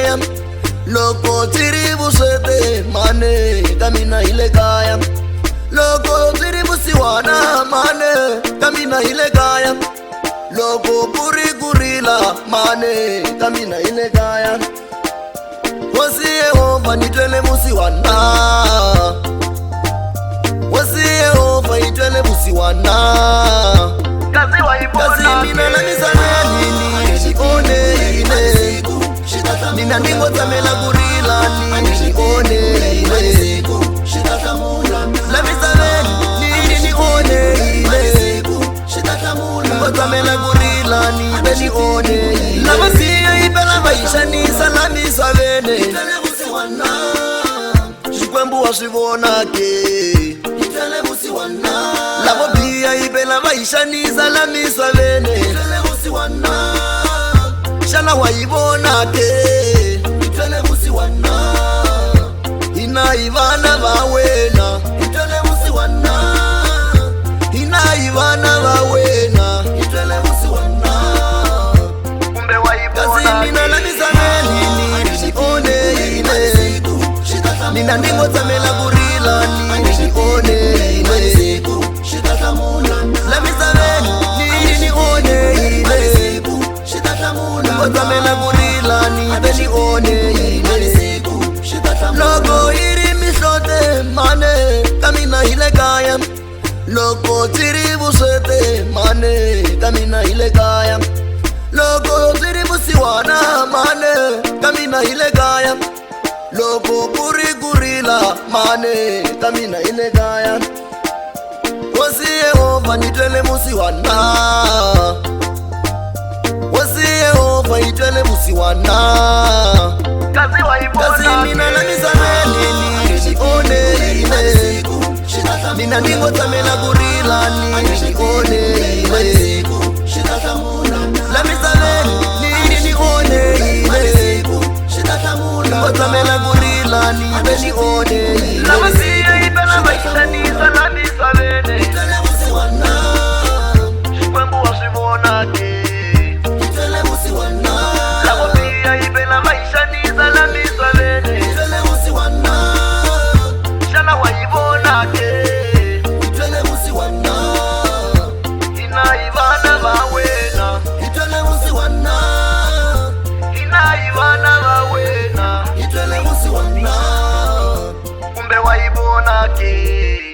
kaya. Loko tiribu sete mane kamina ile kaya. Loko tiribu siwana mane kamina ile kaya. Loko puri gurila mane kamina ile kaya. Wasi Yehova nitwele musiwana. Wasi Yehova nitwele musiwana. Kazi mina na misana nini one ine. Nina ningo tamela gurila nini one ine. La misana nini one ine. Ningo tamela gurila nini one ine. La masiya ipela maisha ni salami savene. Shikwembu wa shivona ke. La mobia ipela maisha ni salami savene. Shala wa ibona ke. Ina ivana vawena. Ina ivana vawena. Kazi mina la misaveni ni one ine. Nina ningo tamela gurila ni one ine. La misaveni ni one ine. Ningo tamela gurila ni one ine. Logo iri mishote mane kamina ile kaya. Logo tiribu sete mane kamina ile kaya. Logo tiribu siwana mane kamina ile kaya. Logo puri gurila mane kamina ile kaya. Wasi Yehova nitwele musiwana. Wasi Yehova nitwele musiwana. Kazi mina na misana nini one ine. Nina ningo tamela gurila nini one ine. La misana nini one ine. Ningo tamela gurila nini one ine. La masiya ipela maisha ni salami savene. Shikwembu wa shivona ke. La mobia ipela maisha ni salami savene. Shala wa ibona ke. Ina ivana vawena. Ina ivana vawena. Kumbe wa ibona ke.